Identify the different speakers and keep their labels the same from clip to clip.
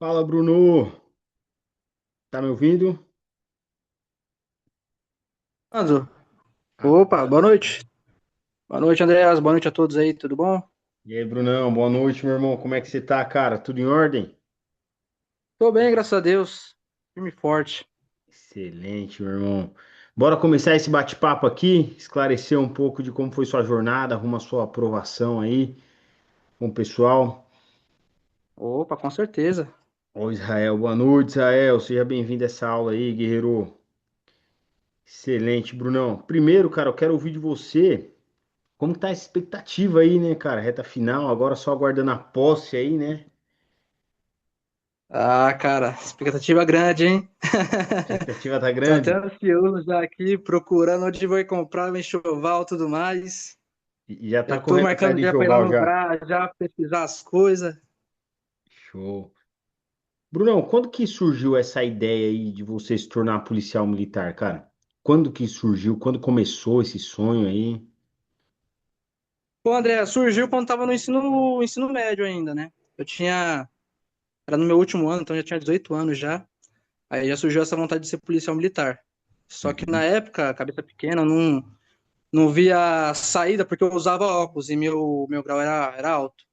Speaker 1: Fala, Bruno. Tá me ouvindo?
Speaker 2: Ando. Opa,
Speaker 1: Agora
Speaker 2: boa
Speaker 1: sim.
Speaker 2: noite. Boa noite, Andreas. Boa noite a todos aí, tudo bom?
Speaker 1: E aí, Brunão, boa noite, meu irmão. Como é que você tá, cara? Tudo em ordem?
Speaker 2: Tô bem, graças a Deus. Firme e forte.
Speaker 1: Excelente, meu irmão. Bora começar esse bate-papo aqui, esclarecer um pouco de como foi sua jornada, rumo à sua aprovação aí com o pessoal.
Speaker 2: Opa, com certeza.
Speaker 1: Ô, Israel, boa noite, Israel. Seja bem-vindo a essa aula aí, guerreiro. Excelente, Brunão. Primeiro, cara, eu quero ouvir de você como tá essa expectativa aí, né, cara? Reta final, agora só aguardando a posse aí, né?
Speaker 2: Ah, cara, expectativa grande, hein?
Speaker 1: A expectativa tá
Speaker 2: Tô até
Speaker 1: grande.
Speaker 2: ansioso já aqui, procurando onde vou comprar meu enxoval e tudo mais.
Speaker 1: E já tá
Speaker 2: Já tô
Speaker 1: correndo atrás
Speaker 2: marcando
Speaker 1: de
Speaker 2: já pra ir lá
Speaker 1: enxoval
Speaker 2: no
Speaker 1: já.
Speaker 2: Brás, já pesquisar as coisas.
Speaker 1: Show. Brunão, quando que surgiu essa ideia aí de você se tornar policial militar, cara? Quando que surgiu? Quando começou esse sonho aí?
Speaker 2: Pô, André, surgiu quando tava no ensino médio ainda, né? Era no meu último ano, então já tinha 18 anos já. Aí já surgiu essa vontade de ser policial militar. Só que na
Speaker 1: Uhum.
Speaker 2: época, cabeça pequena, não via saída porque eu usava óculos e meu grau era alto.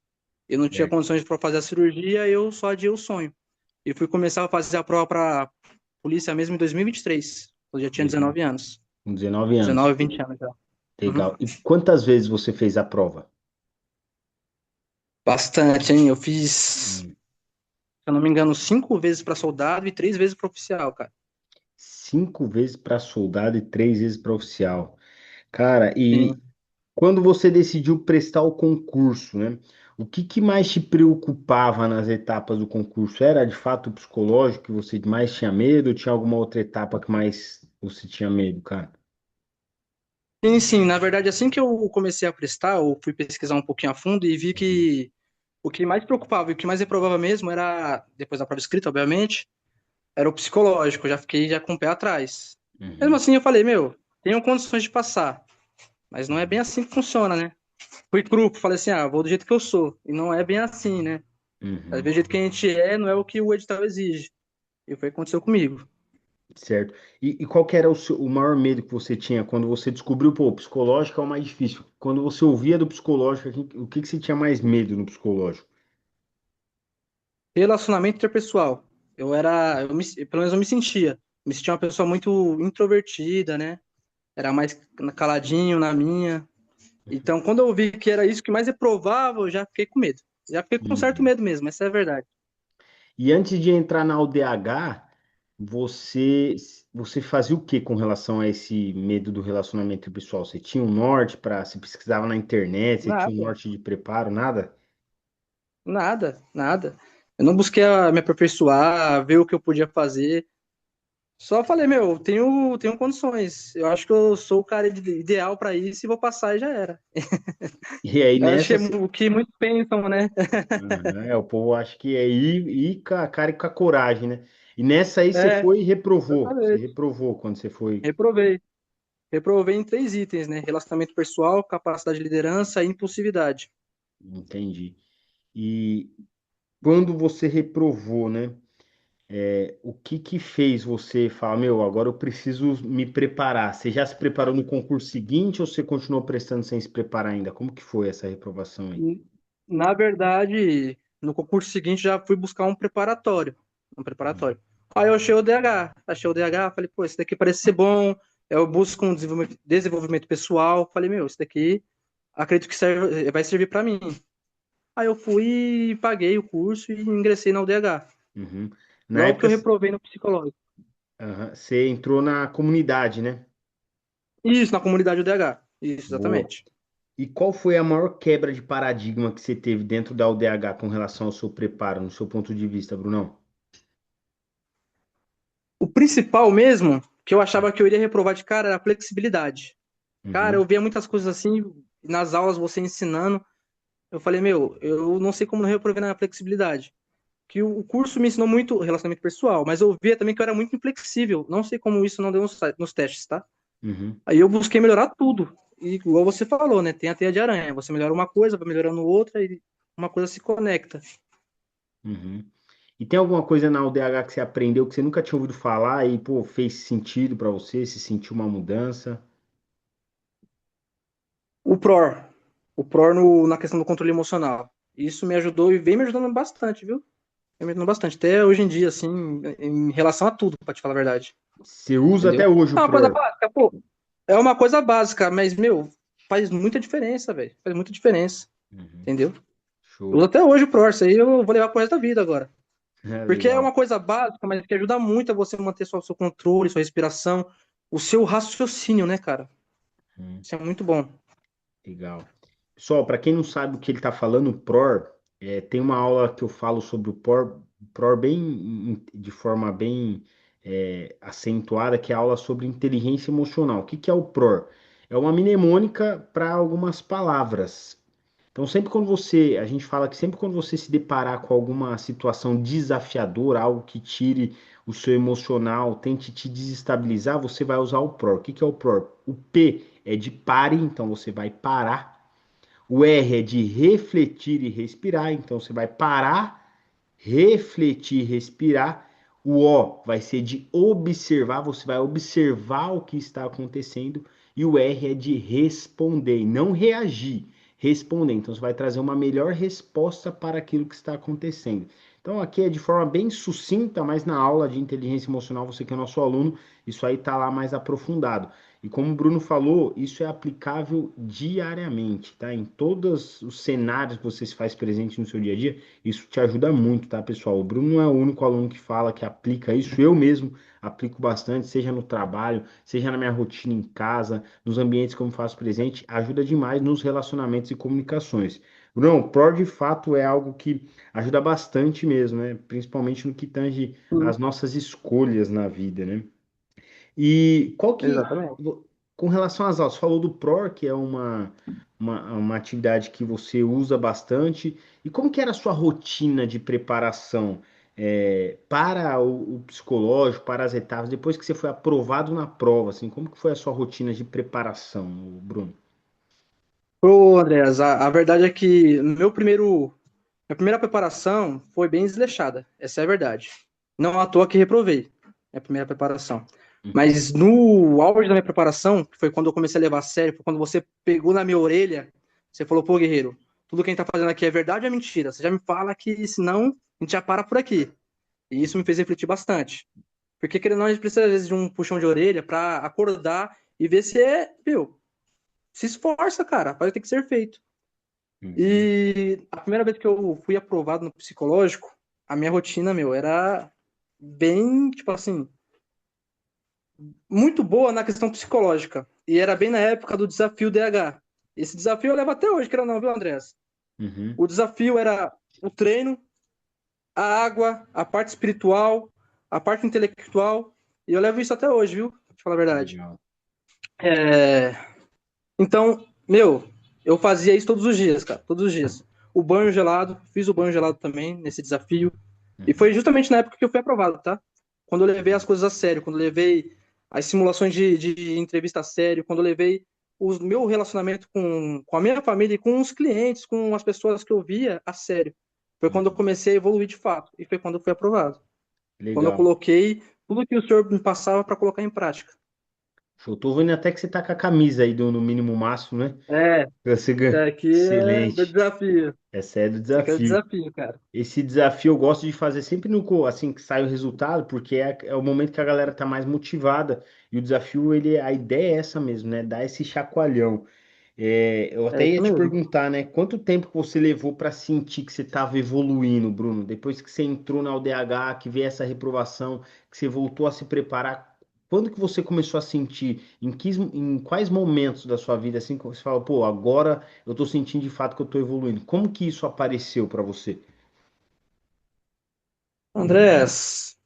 Speaker 2: Eu não tinha
Speaker 1: Certo.
Speaker 2: condições para fazer a cirurgia, eu só adiei o sonho. E fui começar a fazer a prova para polícia mesmo em 2023, quando eu já tinha
Speaker 1: 2000
Speaker 2: 19 anos.
Speaker 1: Com 19 anos.
Speaker 2: 19, 20 anos já. Uhum.
Speaker 1: Legal. E quantas vezes você fez a prova?
Speaker 2: Bastante, hein? Eu fiz, se
Speaker 1: Hum.
Speaker 2: eu não me engano, 5 vezes para soldado e 3 vezes para oficial, cara.
Speaker 1: 5 vezes para soldado e 3 vezes para oficial. Cara, e
Speaker 2: Sim.
Speaker 1: quando você decidiu prestar o concurso, né? O que que mais te preocupava nas etapas do concurso? Era de fato o psicológico que você mais tinha medo ou tinha alguma outra etapa que mais você tinha medo, cara?
Speaker 2: Sim, sim. Na verdade, assim que eu comecei a prestar, eu fui pesquisar um pouquinho a fundo e vi
Speaker 1: Uhum.
Speaker 2: que o que mais preocupava e o que mais reprovava mesmo era, depois da prova escrita, obviamente, era o psicológico. Eu já fiquei já com o pé atrás. Mesmo
Speaker 1: Uhum.
Speaker 2: assim, eu falei, meu, tenho condições de passar, mas não é bem
Speaker 1: Uhum.
Speaker 2: assim que funciona, né? Fui cru, falei assim, vou do jeito que eu sou. E não é bem assim, né? Às vezes,
Speaker 1: Uhum.
Speaker 2: o jeito que a gente é, não é o que o edital exige. E foi o que aconteceu comigo.
Speaker 1: Certo. E qual que era o maior medo que você tinha quando você descobriu, pô, o psicológico é o mais difícil. Quando você ouvia do psicológico, o que que você tinha mais medo no psicológico?
Speaker 2: Relacionamento interpessoal. Pelo menos eu me sentia uma pessoa muito introvertida, né? Era mais caladinho na minha. Então, quando eu vi que era isso que mais reprovava, eu já fiquei com medo. Já fiquei com um certo
Speaker 1: Uhum.
Speaker 2: medo mesmo, essa é a verdade.
Speaker 1: E antes de entrar na UDH, você você fazia o que com relação a esse medo do relacionamento pessoal? Você tinha um norte para, se pesquisava na internet, você tinha um
Speaker 2: Nada,
Speaker 1: norte de preparo, nada?
Speaker 2: nada. Eu não busquei me aperfeiçoar, ver o que eu podia fazer. Só falei, meu, tenho condições. Eu acho que eu sou o cara ideal para isso e vou passar e já era.
Speaker 1: E aí
Speaker 2: Eu acho que
Speaker 1: nessa,
Speaker 2: é o que muitos pensam, né?
Speaker 1: o povo acha que é ir com a cara e com a coragem, né? E nessa aí você
Speaker 2: É,
Speaker 1: foi e reprovou. Você
Speaker 2: exatamente.
Speaker 1: reprovou quando você foi.
Speaker 2: Reprovei. Reprovei em 3 itens, né? Relacionamento pessoal, capacidade de liderança e impulsividade.
Speaker 1: Entendi. E quando você reprovou, né? O que que fez você falar, meu, agora eu preciso me preparar? Você já se preparou no concurso seguinte ou você continuou prestando sem se preparar ainda? Como que foi essa reprovação aí?
Speaker 2: Na verdade, no concurso seguinte já fui buscar um preparatório. Um preparatório. Aí eu achei o DH. Achei o DH, falei, pô, esse daqui parece ser bom. Eu busco um desenvolvimento pessoal. Falei, meu, esse daqui acredito que vai servir para mim. Aí eu fui, paguei o curso e ingressei na UDH.
Speaker 1: Uhum. Na
Speaker 2: Logo que
Speaker 1: época,
Speaker 2: eu reprovei no psicológico.
Speaker 1: aham, você entrou na comunidade, né?
Speaker 2: Isso, na comunidade UDH. Isso,
Speaker 1: Boa.
Speaker 2: exatamente.
Speaker 1: E qual foi a maior quebra de paradigma que você teve dentro da UDH com relação ao seu preparo, no seu ponto de vista, Brunão?
Speaker 2: O principal mesmo, que eu achava que eu iria reprovar de cara, era a flexibilidade. Cara, eu
Speaker 1: Uhum.
Speaker 2: via muitas coisas assim, nas aulas você ensinando. Eu falei, meu, eu não sei como não reprovei na flexibilidade. Que o curso me ensinou muito relacionamento pessoal, mas eu via também que eu era muito inflexível. Não sei como isso não deu nos testes, tá?
Speaker 1: Uhum.
Speaker 2: Aí eu busquei melhorar tudo. E igual você falou, né? Tem a teia de aranha. Você melhora uma coisa, vai melhorando outra e uma coisa se conecta.
Speaker 1: Uhum. E tem alguma coisa na UDH que você aprendeu que você nunca tinha ouvido falar e, pô, fez sentido pra você, se sentiu uma mudança?
Speaker 2: O PROR. O PROR na questão do controle emocional. Isso me ajudou e vem me ajudando bastante, viu? Vem me ajudando bastante. Até hoje em dia, assim, em relação a tudo, pra te falar a verdade.
Speaker 1: Você usa até
Speaker 2: Entendeu?
Speaker 1: hoje
Speaker 2: É
Speaker 1: o
Speaker 2: uma coisa
Speaker 1: PROR?
Speaker 2: básica, pô. É uma coisa básica, mas, meu, faz muita diferença, velho. Faz muita diferença.
Speaker 1: Uhum.
Speaker 2: Entendeu? Eu uso
Speaker 1: Show.
Speaker 2: até hoje o PROR. Isso aí eu vou levar pro resto da vida agora.
Speaker 1: É,
Speaker 2: Porque é
Speaker 1: legal.
Speaker 2: uma coisa básica, mas que ajuda muito a você manter seu controle, sua respiração, o seu raciocínio, né, cara?
Speaker 1: Uhum.
Speaker 2: Isso é muito bom.
Speaker 1: Legal. Pessoal, para quem não sabe o que ele está falando, o PROR, tem uma aula que eu falo sobre o PROR de forma bem acentuada, que é a aula sobre inteligência emocional. O que que é o PROR? É uma mnemônica para algumas palavras. Então, sempre quando a gente fala que sempre quando você se deparar com alguma situação desafiadora, algo que tire o seu emocional, tente te desestabilizar, você vai usar o PROR. O que que é o PROR? O P é de pare, então você vai parar. O R é de refletir e respirar, então você vai parar, refletir, respirar. O O vai ser de observar, você vai observar o que está acontecendo. E o R é de responder, não reagir, responder. Então você vai trazer uma melhor resposta para aquilo que está acontecendo. Então aqui é de forma bem sucinta, mas na aula de inteligência emocional, você que é nosso aluno, isso aí está lá mais aprofundado. E como o Bruno falou, isso é aplicável diariamente, tá? Em todos os cenários que você se faz presente no seu dia a dia, isso te ajuda muito, tá, pessoal? O Bruno não é o único aluno que fala que aplica isso, eu mesmo aplico bastante, seja no trabalho, seja na minha rotina em casa, nos ambientes que eu me faço presente, ajuda demais nos relacionamentos e comunicações. Bruno, o PROR de fato é algo que ajuda bastante mesmo, né? Principalmente no que tange
Speaker 2: Sim,
Speaker 1: as nossas escolhas na vida, né? E qual que,
Speaker 2: exatamente.
Speaker 1: com relação às aulas, você falou do PROR, que é uma atividade que você usa bastante, e como que era a sua rotina de preparação para o psicológico, para as etapas, depois que você foi aprovado na prova, assim, como que foi a sua rotina de preparação, Bruno?
Speaker 2: Ô, Andreas, a verdade é que minha primeira preparação foi bem desleixada. Essa é a verdade. Não à toa que reprovei a primeira preparação.
Speaker 1: Uhum.
Speaker 2: Mas no auge da minha preparação, que foi quando eu comecei a levar a sério, foi quando você pegou na minha orelha, você falou, pô, guerreiro, tudo que a gente tá fazendo aqui é verdade ou é mentira? Você já me fala que senão a gente já para por aqui. E isso me fez refletir bastante. Porque, querendo ou não, a gente precisa, às vezes, de um puxão de orelha pra acordar e ver se viu, se esforça, cara, vai ter que ser feito.
Speaker 1: Uhum.
Speaker 2: E a primeira vez que eu fui aprovado no psicológico, a minha rotina, meu, era bem, tipo assim, muito boa na questão psicológica. E era bem na época do desafio DH. Esse desafio eu levo até hoje, querendo ou não, viu, Andrés?
Speaker 1: Uhum.
Speaker 2: O desafio era o treino, a água, a parte espiritual, a parte intelectual. E eu levo isso até hoje, viu? Pra te falar a verdade.
Speaker 1: Legal.
Speaker 2: É... Então, meu, eu fazia isso todos os dias, cara, todos os dias. O banho gelado, fiz o banho gelado também nesse desafio. E foi
Speaker 1: Uhum.
Speaker 2: justamente na época que eu fui aprovado, tá? Quando eu levei as coisas a sério, quando eu levei as simulações de entrevista a sério, quando eu levei o meu relacionamento com a minha família e com os clientes, com as pessoas que eu via a sério. Foi quando eu
Speaker 1: Uhum.
Speaker 2: comecei a evoluir de fato. E foi quando eu fui aprovado. Quando eu
Speaker 1: Legal.
Speaker 2: coloquei tudo que o senhor me passava para colocar em prática.
Speaker 1: Show. Tô vendo até que você tá com a camisa aí do no mínimo máximo, né?
Speaker 2: É,
Speaker 1: Você
Speaker 2: isso
Speaker 1: ganha.
Speaker 2: aqui é do
Speaker 1: Excelente.
Speaker 2: desafio.
Speaker 1: Essa é do
Speaker 2: Isso aqui é o
Speaker 1: desafio.
Speaker 2: desafio, cara.
Speaker 1: Esse desafio eu gosto de fazer sempre assim que sai o resultado, porque é o momento que a galera tá mais motivada. E o desafio, a ideia é essa mesmo, né? Dar esse chacoalhão. Eu
Speaker 2: É
Speaker 1: até ia
Speaker 2: isso
Speaker 1: te
Speaker 2: mesmo.
Speaker 1: perguntar, né? Quanto tempo que você levou para sentir que você estava evoluindo, Bruno? Depois que você entrou na UDH, que veio essa reprovação, que você voltou a se preparar, quando que você começou a sentir? Em quais momentos da sua vida, assim, que você fala, pô, agora eu tô sentindo de fato que eu tô evoluindo? Como que isso apareceu para você?
Speaker 2: Andrés,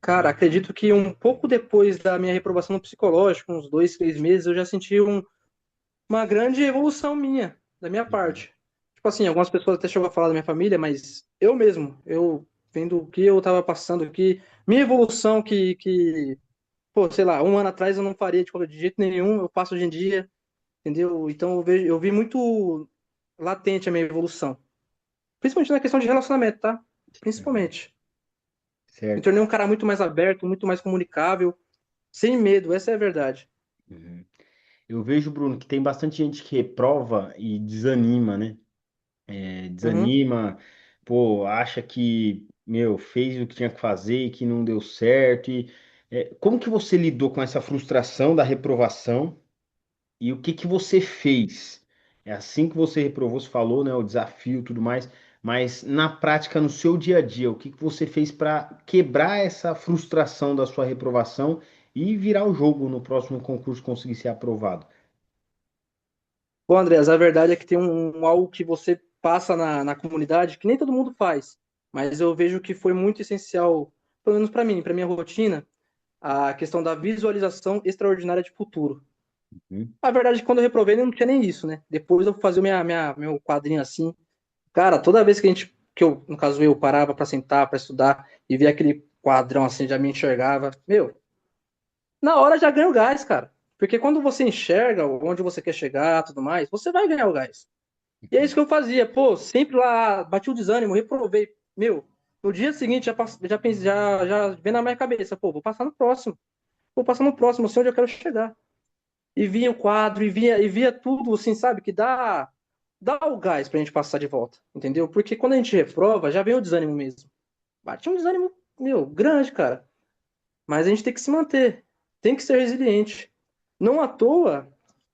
Speaker 2: cara, acredito que um pouco depois da minha reprovação no psicológico, uns 2, 3 meses, eu já senti uma grande evolução minha, da minha
Speaker 1: Uhum.
Speaker 2: parte. Tipo assim, algumas pessoas até chegam a falar da minha família, mas eu mesmo, eu vendo o que eu tava passando, que minha evolução pô, sei lá, um ano atrás eu não faria de jeito nenhum, eu faço hoje em dia, entendeu? Então eu vi muito latente a minha evolução. Principalmente na questão de relacionamento, tá?
Speaker 1: Uhum.
Speaker 2: principalmente. Me
Speaker 1: Certo.
Speaker 2: tornei um cara muito mais aberto, muito mais comunicável, sem medo, essa é a verdade.
Speaker 1: Uhum. Eu vejo, Bruno, que tem bastante gente que reprova e desanima, né?
Speaker 2: Uhum.
Speaker 1: Desanima, pô, acha que, meu, fez o que tinha que fazer e que não deu certo. Como que você lidou com essa frustração da reprovação e o que que você fez? É assim que você reprovou, você falou, né, o desafio e tudo mais, mas na prática, no seu dia a dia, o que que você fez para quebrar essa frustração da sua reprovação e virar o jogo no próximo concurso conseguir ser aprovado?
Speaker 2: Bom, Andreas, a verdade é que tem algo que você passa na comunidade que nem todo mundo faz, mas eu vejo que foi muito essencial, pelo menos para mim, para minha rotina, a questão da visualização extraordinária de futuro.
Speaker 1: Uhum.
Speaker 2: A verdade é que quando eu reprovei não tinha nem isso, né? Depois eu fazia meu quadrinho assim. Cara, toda vez que no caso eu, parava para sentar, para estudar e via aquele quadrão assim, já me enxergava, meu, na hora já ganha o gás, cara. Porque quando você enxerga onde você quer chegar, tudo mais, você vai ganhar o gás. E é isso que eu fazia, pô, sempre lá, bati o desânimo, reprovei. Meu, no dia seguinte já pensei, já vem na minha cabeça, pô, vou passar no próximo, assim onde eu quero chegar. E via o quadro, e via tudo, assim, sabe, que dá o gás pra gente passar de volta, entendeu? Porque quando a gente reprova, já vem o desânimo mesmo. Bate um desânimo, meu, grande, cara. Mas a gente tem que se manter, tem que ser resiliente. Não à toa,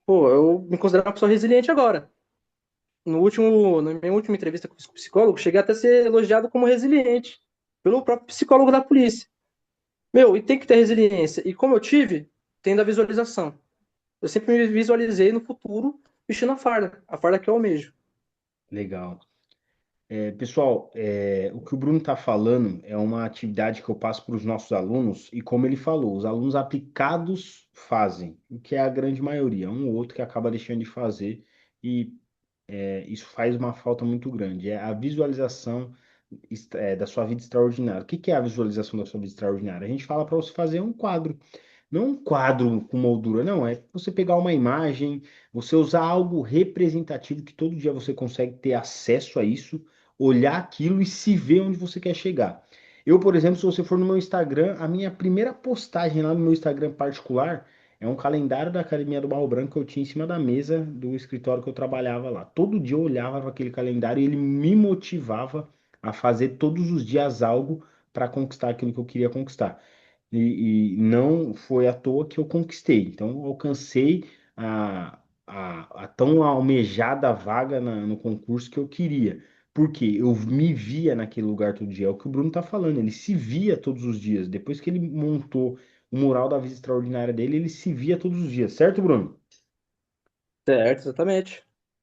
Speaker 2: pô, eu me considero uma pessoa resiliente agora. Na minha última entrevista com o psicólogo, cheguei até a ser elogiado como resiliente pelo próprio psicólogo da polícia. Meu, e tem que ter resiliência. E como eu tive, tendo a visualização. Eu sempre me visualizei no futuro vestindo a farda que eu almejo.
Speaker 1: Legal. Pessoal, o que o Bruno está falando é uma atividade que eu passo para os nossos alunos, e como ele falou, os alunos aplicados fazem, o que é a grande maioria, um ou outro que acaba deixando de fazer, e isso faz uma falta muito grande. É a visualização da sua vida extraordinária. O que que é a visualização da sua vida extraordinária? A gente fala para você fazer um quadro. Não um quadro com moldura, não. É você pegar uma imagem, você usar algo representativo que todo dia você consegue ter acesso a isso, olhar aquilo e se ver onde você quer chegar. Eu, por exemplo, se você for no meu Instagram, a minha primeira postagem lá no meu Instagram particular é um calendário da Academia do Barro Branco que eu tinha em cima da mesa do escritório que eu trabalhava lá. Todo dia eu olhava para aquele calendário e ele me motivava a fazer todos os dias algo para conquistar aquilo que eu queria conquistar. E não foi à toa que eu conquistei. Então, eu alcancei a tão almejada vaga no concurso que eu queria. Porque eu me via naquele lugar todo dia. É o que o Bruno está falando. Ele se via todos os dias. Depois que ele montou o mural da vida extraordinária dele, ele se via todos os dias. Certo, Bruno?
Speaker 2: Certo, exatamente.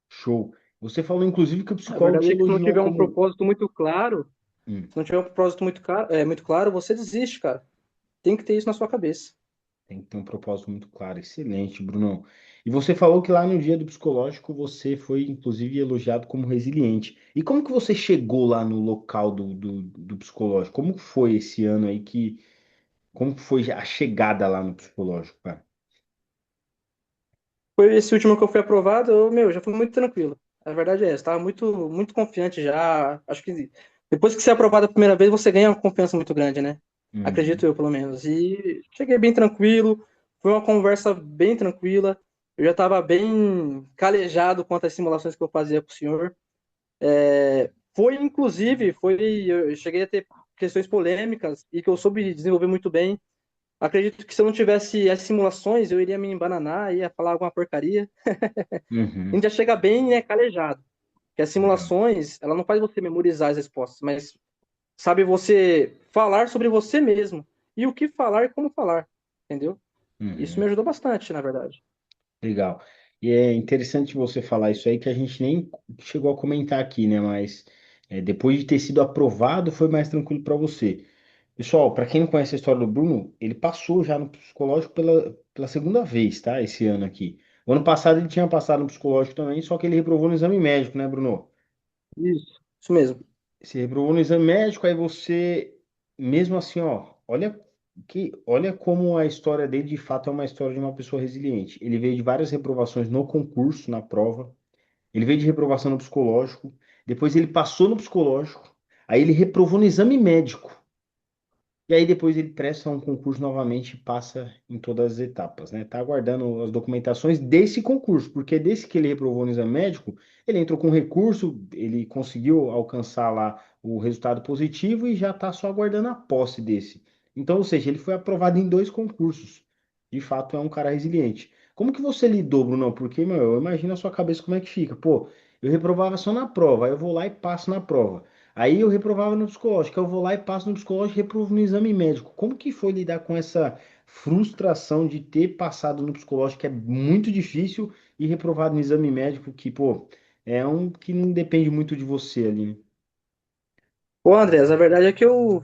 Speaker 1: Show. Você falou, inclusive, que o
Speaker 2: A
Speaker 1: psicólogo
Speaker 2: verdade é que se não
Speaker 1: elogiou
Speaker 2: tiver um
Speaker 1: como.
Speaker 2: propósito muito claro,
Speaker 1: Hum.
Speaker 2: se não tiver um propósito muito claro, você desiste, cara. Tem que ter isso na sua cabeça.
Speaker 1: Tem que ter um propósito muito claro. Excelente, Bruno. E você falou que lá no dia do psicológico você foi, inclusive, elogiado como resiliente. E como que você chegou lá no local do psicológico? Como que foi esse ano aí que... Como que foi a chegada lá no psicológico, cara?
Speaker 2: Foi esse último que eu fui aprovado, meu, já fui muito tranquilo. A verdade é essa, estava muito confiante já. Acho que depois que você é aprovado a primeira vez, você ganha uma confiança muito grande, né? Acredito
Speaker 1: Uhum,
Speaker 2: eu, pelo menos. E cheguei bem tranquilo, foi uma conversa bem tranquila. Eu já estava bem calejado quanto às simulações que eu fazia com o senhor. Eu cheguei a ter questões polêmicas e que eu soube desenvolver muito bem. Acredito que se eu não tivesse as simulações, eu iria me embananar, ia falar alguma porcaria. A
Speaker 1: uhum,
Speaker 2: gente já chega bem, né, calejado. Que as
Speaker 1: legal.
Speaker 2: simulações, ela não faz você memorizar as respostas, mas sabe você falar sobre você mesmo. E o que falar e como falar, entendeu? Isso me
Speaker 1: Uhum,
Speaker 2: ajudou bastante, na verdade.
Speaker 1: legal. E é interessante você falar isso aí, que a gente nem chegou a comentar aqui, né? Mas depois de ter sido aprovado, foi mais tranquilo para você. Pessoal, para quem não conhece a história do Bruno, ele passou já no psicológico pela segunda vez, tá? Esse ano aqui. O ano passado ele tinha passado no psicológico também, só que ele reprovou no exame médico, né, Bruno?
Speaker 2: Isso mesmo.
Speaker 1: Você reprovou no exame médico, aí você, mesmo assim, ó, olha como a história dele de fato é uma história de uma pessoa resiliente. Ele veio de várias reprovações no concurso, na prova. Ele veio de reprovação no psicológico, depois ele passou no psicológico, Aí ele reprovou no exame médico. E aí depois ele presta um concurso novamente e passa em todas as etapas, né? Tá aguardando as documentações desse concurso, porque desse que ele reprovou no exame médico, ele entrou com recurso, ele conseguiu alcançar lá o resultado positivo e já tá só aguardando a posse desse. Então, ou seja, ele foi aprovado em dois concursos. De fato, é um cara resiliente. Como que você lidou, Bruno? Porque, meu, eu imagino a sua cabeça como é que fica. Pô, eu reprovava só na prova, aí eu vou lá e passo na prova. Aí eu reprovava no psicológico, eu vou lá e passo no psicológico e reprovo no exame médico. Como que foi lidar com essa frustração de ter passado no psicológico, que é muito difícil, e reprovado no exame médico, que, pô, é um que não depende muito de você ali, né?
Speaker 2: Ô, Andrés, a verdade é que eu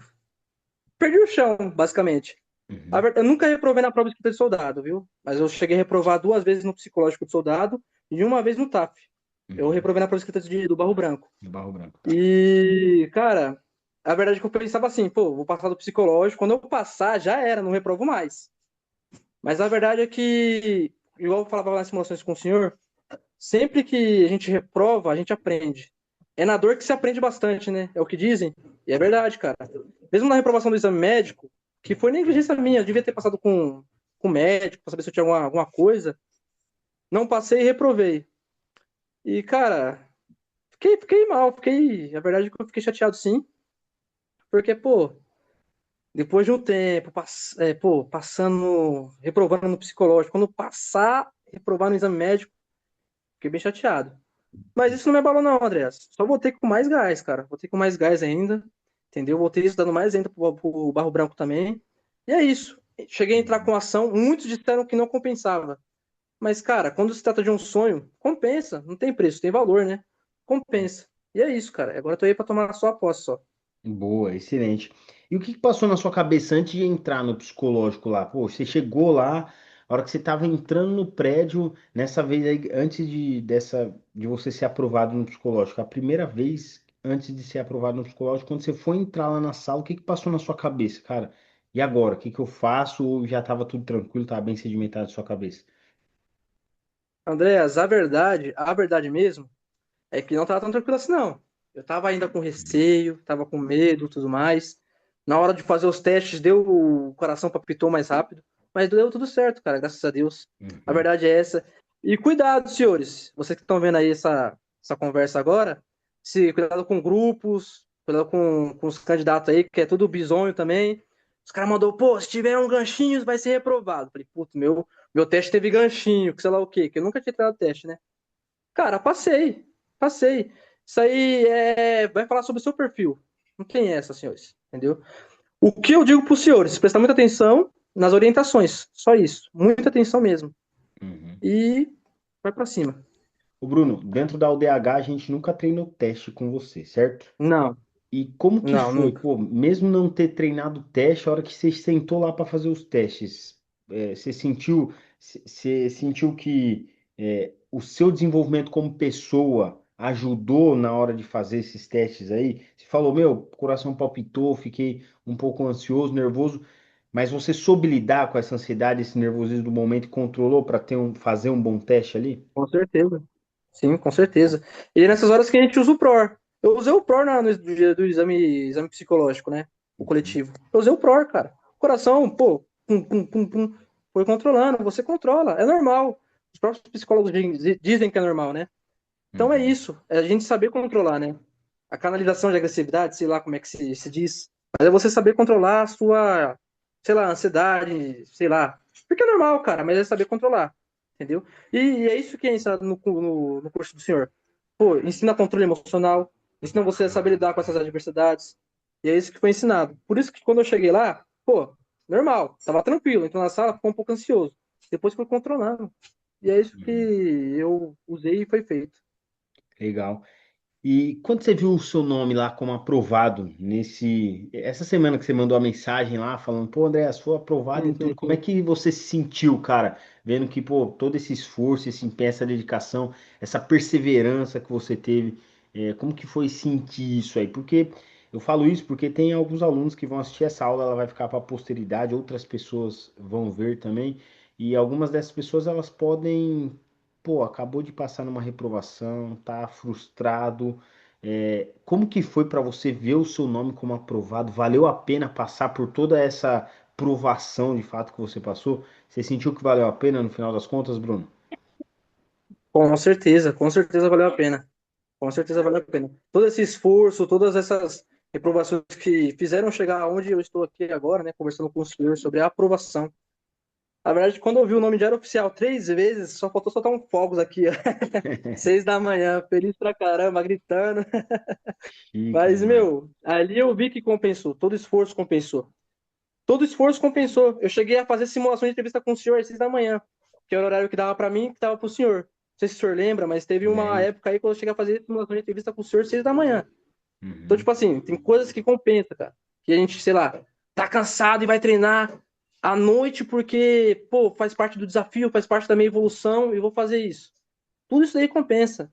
Speaker 2: perdi o chão, basicamente.
Speaker 1: Uhum,
Speaker 2: Eu nunca reprovei na prova escrita de soldado, viu? Mas eu cheguei a reprovar 2 vezes no psicológico de soldado e uma vez no TAF. Eu
Speaker 1: uhum.
Speaker 2: reprovei na prova escrita do Barro Branco.
Speaker 1: Do Barro Branco, tá.
Speaker 2: E, cara, a verdade é que eu pensava assim, pô, vou passar do psicológico, quando eu passar, já era, não reprovo mais. Mas a verdade é que, igual eu falava lá nas simulações com o senhor, sempre que a gente reprova, a gente aprende. É na dor que se aprende bastante, né? É o que dizem. E é verdade, cara. Mesmo na reprovação do exame médico, que foi negligência minha, eu devia ter passado com o médico para saber se eu tinha alguma coisa. Não passei e reprovei. E, cara, fiquei mal, a verdade é que eu fiquei chateado sim, porque, pô, depois de um tempo, pô, passando, reprovando no psicológico, quando passar, reprovar no exame médico, fiquei bem chateado. Mas isso não me abalou, não, Andreas. Só voltei com mais gás, cara. Voltei com mais gás ainda. Entendeu? Voltei estudando mais ainda pro Barro Branco também. E é isso. Cheguei a entrar
Speaker 1: Uhum.
Speaker 2: com ação. Muitos disseram que não compensava. Mas, cara, quando se trata de um sonho, compensa. Não tem preço, tem valor, né? Compensa. E é isso, cara. Agora eu tô aí pra tomar só a posse só.
Speaker 1: Boa, excelente. E o que que passou na sua cabeça antes de entrar no psicológico lá? Pô, você chegou lá, a hora que você estava entrando no prédio, nessa vez aí, antes de você ser aprovado no psicológico, a primeira vez antes de ser aprovado no psicológico, quando você foi entrar lá na sala, o que que passou na sua cabeça, cara? E agora, o que que eu faço? Ou já estava tudo tranquilo, estava bem sedimentado na sua cabeça?
Speaker 2: Andreas, a verdade mesmo, é que não tava tão tranquilo assim, não. Eu tava ainda com receio, tava com medo e tudo mais. Na hora de fazer os testes, o coração palpitou mais rápido. Mas deu tudo certo, cara, graças a Deus. A
Speaker 1: Uhum.
Speaker 2: verdade é essa. E cuidado, senhores. Vocês que estão vendo aí essa conversa agora, se cuidado com grupos, cuidado com os candidatos aí, que é tudo bizonho também. Os caras mandou, pô, se tiver um ganchinho, vai ser reprovado. Falei, putz, meu teste teve ganchinho, que sei lá o quê, que eu nunca tinha tirado teste, né? Cara, passei. Isso aí vai falar sobre o seu perfil. Não tem essa, senhores, entendeu? O que eu digo para os senhores, prestar muita atenção nas orientações, só isso, muita atenção mesmo.
Speaker 1: Uhum.
Speaker 2: E vai para cima.
Speaker 1: Ô Bruno, dentro da UDH a gente nunca treinou teste com você, certo?
Speaker 2: Não,
Speaker 1: E como que
Speaker 2: não,
Speaker 1: foi?
Speaker 2: nunca.
Speaker 1: Pô, mesmo não ter treinado o teste, a hora que você sentou lá para fazer os testes, você sentiu que o seu desenvolvimento como pessoa ajudou na hora de fazer esses testes aí? Você falou, meu, coração palpitou, fiquei um pouco ansioso, nervoso, mas você soube lidar com essa ansiedade, esse nervosismo do momento e controlou para fazer um bom teste ali?
Speaker 2: Com certeza. Sim, com certeza. E é nessas horas que a gente usa o PROR. Eu usei o PROR no dia do exame psicológico, né? O coletivo. Eu usei o PROR, cara. Coração, pô, pum, pum, pum, pum. Foi controlando, você controla. É normal. Os próprios psicólogos dizem que é normal, né? Então é
Speaker 1: Uhum,
Speaker 2: isso, é a gente saber controlar, né? A canalização de agressividade, sei lá como é que se diz, mas é você saber controlar a sua, sei lá, ansiedade, sei lá. Porque é normal, cara, mas é saber controlar, entendeu? E é isso que é ensinado no curso do senhor. Pô, ensina controle emocional, ensina você a saber lidar com essas adversidades, e é isso que foi ensinado. Por isso que quando eu cheguei lá, pô, normal, tava tranquilo, entrou na sala, ficou um pouco ansioso. Depois foi controlando. E é isso que
Speaker 1: uhum.
Speaker 2: eu usei e foi feito.
Speaker 1: Legal. E quando você viu o seu nome lá como aprovado essa semana que você mandou a mensagem lá falando, pô, André, foi aprovado
Speaker 2: Sim,
Speaker 1: e tudo,
Speaker 2: sim,
Speaker 1: como é
Speaker 2: sim.
Speaker 1: que você se sentiu, cara? Vendo que, pô, todo esse esforço, esse empenho, essa dedicação, essa perseverança que você teve, como que foi sentir isso aí? Porque eu falo isso porque tem alguns alunos que vão assistir essa aula, ela vai ficar para a posteridade, outras pessoas vão ver também, e algumas dessas pessoas elas podem, pô, acabou de passar numa reprovação, tá frustrado. Como que foi para você ver o seu nome como aprovado? Valeu a pena passar por toda essa provação de fato que você passou? Você sentiu que valeu a pena no final das contas, Bruno?
Speaker 2: Com certeza valeu a pena. Com certeza valeu a pena. Todo esse esforço, todas essas reprovações que fizeram chegar aonde eu estou aqui agora, né, conversando com o senhor sobre a aprovação. Na verdade, quando eu vi o nome de diário oficial 3 vezes, só faltou soltar um fogos aqui, ó. 6 da manhã, feliz pra caramba, gritando.
Speaker 1: Chique
Speaker 2: Mas,
Speaker 1: demais.
Speaker 2: meu, ali eu vi que compensou, todo esforço compensou. Todo esforço compensou. Eu cheguei a fazer simulação de entrevista com o senhor às 6 da manhã, que era o horário que dava pra mim e que dava pro senhor. Não sei se o senhor lembra, mas teve uma
Speaker 1: Lembro.
Speaker 2: época aí quando eu cheguei a fazer simulação de entrevista com o senhor às 6 da manhã. Então,
Speaker 1: Uhum.
Speaker 2: tipo assim, tem coisas que compensa, cara. Que a gente, sei lá, tá cansado e vai treinar à noite porque, pô, faz parte do desafio, faz parte da minha evolução e vou fazer isso. Tudo isso daí compensa.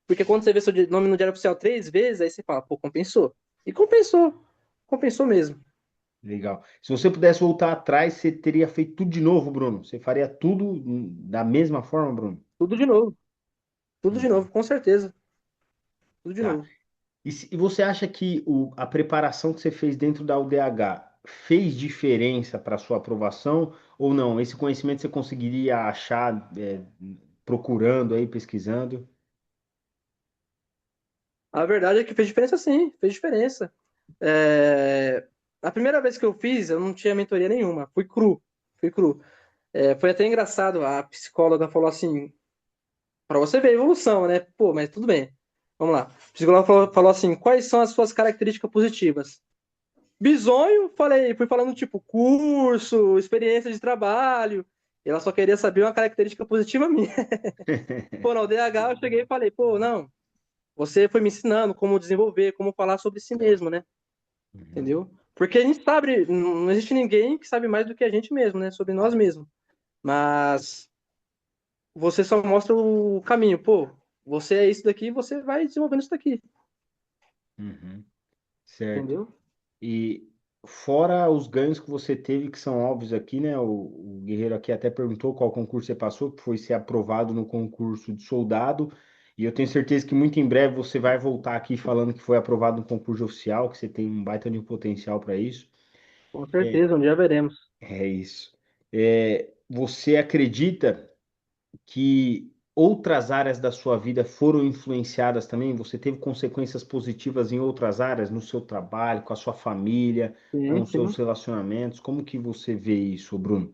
Speaker 2: Porque quando você vê seu nome no Diário Oficial 3 vezes, aí você fala, pô, compensou. E compensou. Compensou mesmo.
Speaker 1: Legal. Se você pudesse voltar atrás, você teria feito tudo de novo, Bruno? Você faria tudo da mesma forma, Bruno?
Speaker 2: Tudo de novo. Tudo de
Speaker 1: Uhum.
Speaker 2: novo, com certeza. Tudo de
Speaker 1: Tá.
Speaker 2: novo.
Speaker 1: E você acha que a preparação que você fez dentro da UDH fez diferença para sua aprovação ou não? Esse conhecimento você conseguiria achar procurando aí, pesquisando?
Speaker 2: A verdade é que fez diferença sim, fez diferença. É... A primeira vez que eu fiz, eu não tinha mentoria nenhuma. Fui cru. Fui cru. Foi até engraçado. A psicóloga falou assim: para você ver a evolução, né? Pô, mas tudo bem. Vamos lá. A psicóloga falou assim: quais são as suas características positivas? Bisonho, falei, fui falando tipo curso, experiência de trabalho. Ela só queria saber uma característica positiva minha. Pô, na UDH eu cheguei e falei, pô, não, você foi me ensinando como desenvolver, como falar sobre si mesmo, né?
Speaker 1: Uhum.
Speaker 2: Entendeu? Porque a gente sabe, não existe ninguém que sabe mais do que a gente mesmo, né? Sobre nós mesmos. Mas você só mostra o caminho, pô. Você é isso daqui, você vai desenvolvendo isso daqui,
Speaker 1: Uhum. Certo.
Speaker 2: entendeu?
Speaker 1: E fora os ganhos que você teve, que são óbvios aqui, né? O Guerreiro aqui até perguntou qual concurso você passou, que foi ser aprovado no concurso de soldado. E eu tenho certeza que muito em breve você vai voltar aqui falando que foi aprovado no concurso oficial, que você tem um baita de um potencial para isso.
Speaker 2: Com
Speaker 1: É,
Speaker 2: certeza, um dia veremos.
Speaker 1: é isso. Você acredita que outras áreas da sua vida foram influenciadas também? Você teve consequências positivas em outras áreas, no seu trabalho, com a sua família, com
Speaker 2: Sim,
Speaker 1: os seus
Speaker 2: sim.
Speaker 1: relacionamentos? Como que você vê isso, Bruno?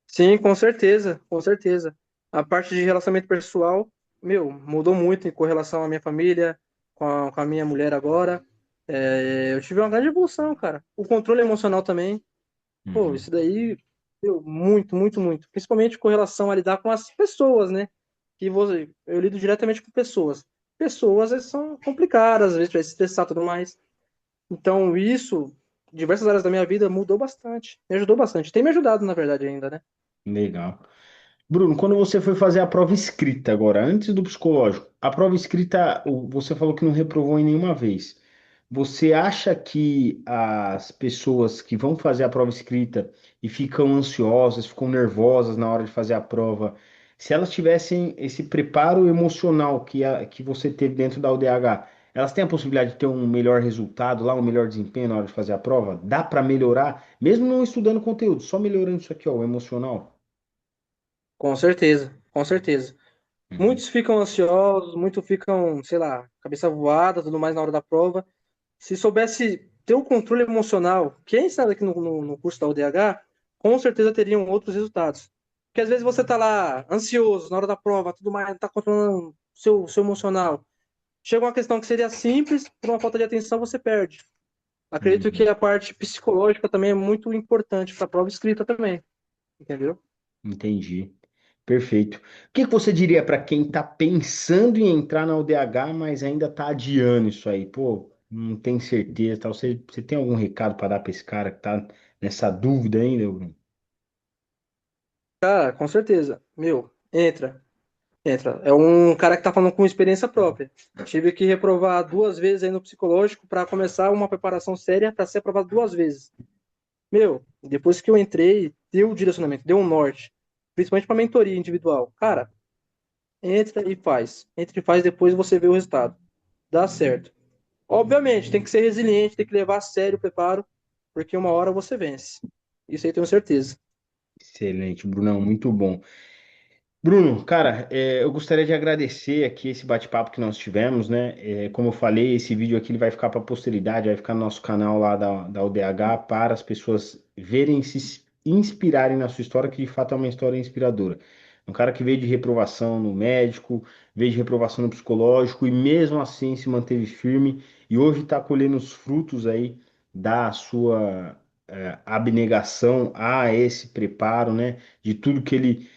Speaker 2: Sim, com certeza, com certeza. A parte de relacionamento pessoal, meu, mudou muito com relação à minha família, com a minha mulher agora. Eu tive uma grande evolução, cara. O controle emocional também. Pô,
Speaker 1: Uhum.
Speaker 2: isso daí, meu, muito, muito, muito. Principalmente com relação a lidar com as pessoas, né? Eu lido diretamente com pessoas. Pessoas, elas são complicadas, às vezes vai se estressar e tudo mais. Então, isso, diversas áreas da minha vida, mudou bastante. Me ajudou bastante. Tem me ajudado, na verdade, ainda, né?
Speaker 1: Legal. Bruno, quando você foi fazer a prova escrita agora, antes do psicológico, a prova escrita, você falou que não reprovou em nenhuma vez. Você acha que as pessoas que vão fazer a prova escrita e ficam ansiosas, ficam nervosas na hora de fazer a prova, se elas tivessem esse preparo emocional que você teve dentro da UDH, elas têm a possibilidade de ter um melhor resultado lá, um melhor desempenho na hora de fazer a prova? Dá para melhorar, mesmo não estudando conteúdo, só melhorando isso aqui, ó, o emocional?
Speaker 2: Com certeza, com certeza.
Speaker 1: Uhum.
Speaker 2: Muitos ficam ansiosos, muitos ficam, sei lá, cabeça voada, tudo mais na hora da prova. Se soubesse ter o controle emocional, quem sabe aqui no curso da UDH, com certeza teriam outros resultados. Porque às vezes você tá lá ansioso na hora da prova, tudo mais, não tá controlando seu emocional. Chega uma questão que seria simples, por uma falta de atenção você perde. Acredito
Speaker 1: Uhum.
Speaker 2: que a parte psicológica também é muito importante para a prova escrita também, entendeu?
Speaker 1: Entendi. Perfeito. O que que você diria para quem está pensando em entrar na UDH, mas ainda está adiando isso aí? Pô, não tem certeza, tal. Você tem algum recado para dar para esse cara que está nessa dúvida ainda, Bruno?
Speaker 2: Cara, com certeza. Meu, entra. Entra. É um cara que tá falando com experiência própria. Tive que reprovar 2 vezes aí no psicológico para começar uma preparação séria para ser aprovado 2 vezes. Meu, depois que eu entrei, deu o direcionamento, deu um norte, principalmente para mentoria individual. Cara, entra e faz. Entra e faz, depois você vê o resultado. dá certo. Obviamente, tem que ser resiliente, tem que levar a sério o preparo, porque uma hora você vence. Isso aí eu tenho certeza.
Speaker 1: Excelente, Brunão, muito bom. Bruno, cara, eu gostaria de agradecer aqui esse bate-papo que nós tivemos, né? Como eu falei, esse vídeo aqui ele vai ficar para a posteridade, vai ficar no nosso canal lá da UDH para as pessoas verem e se inspirarem na sua história, que de fato é uma história inspiradora. Um cara que veio de reprovação no médico, veio de reprovação no psicológico e mesmo assim se manteve firme e hoje está colhendo os frutos aí da sua abnegação a esse preparo, né? De tudo que ele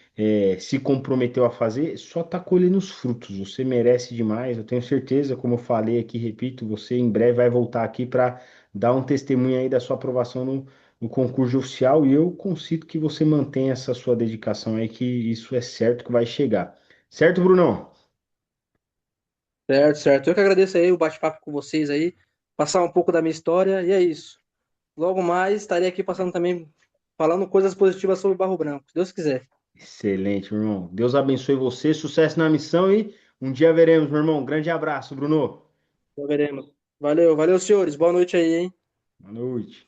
Speaker 1: se comprometeu a fazer, só está colhendo os frutos. Você merece demais. Eu tenho certeza, como eu falei aqui, repito, você em breve vai voltar aqui para dar um testemunho aí da sua aprovação no concurso oficial. E eu consigo que você mantenha essa sua dedicação aí, que isso é certo que vai chegar. Certo, Brunão?
Speaker 2: Certo, certo. Eu que agradeço aí o bate-papo com vocês aí, passar um pouco da minha história, e é isso. Logo mais estarei aqui passando também, falando coisas positivas sobre Barro Branco, se Deus quiser.
Speaker 1: Excelente, meu irmão. Deus abençoe você, sucesso na missão e um dia veremos, meu irmão. Grande abraço, Bruno.
Speaker 2: Já veremos. Valeu, valeu, senhores. Boa noite aí, hein?
Speaker 1: Boa noite.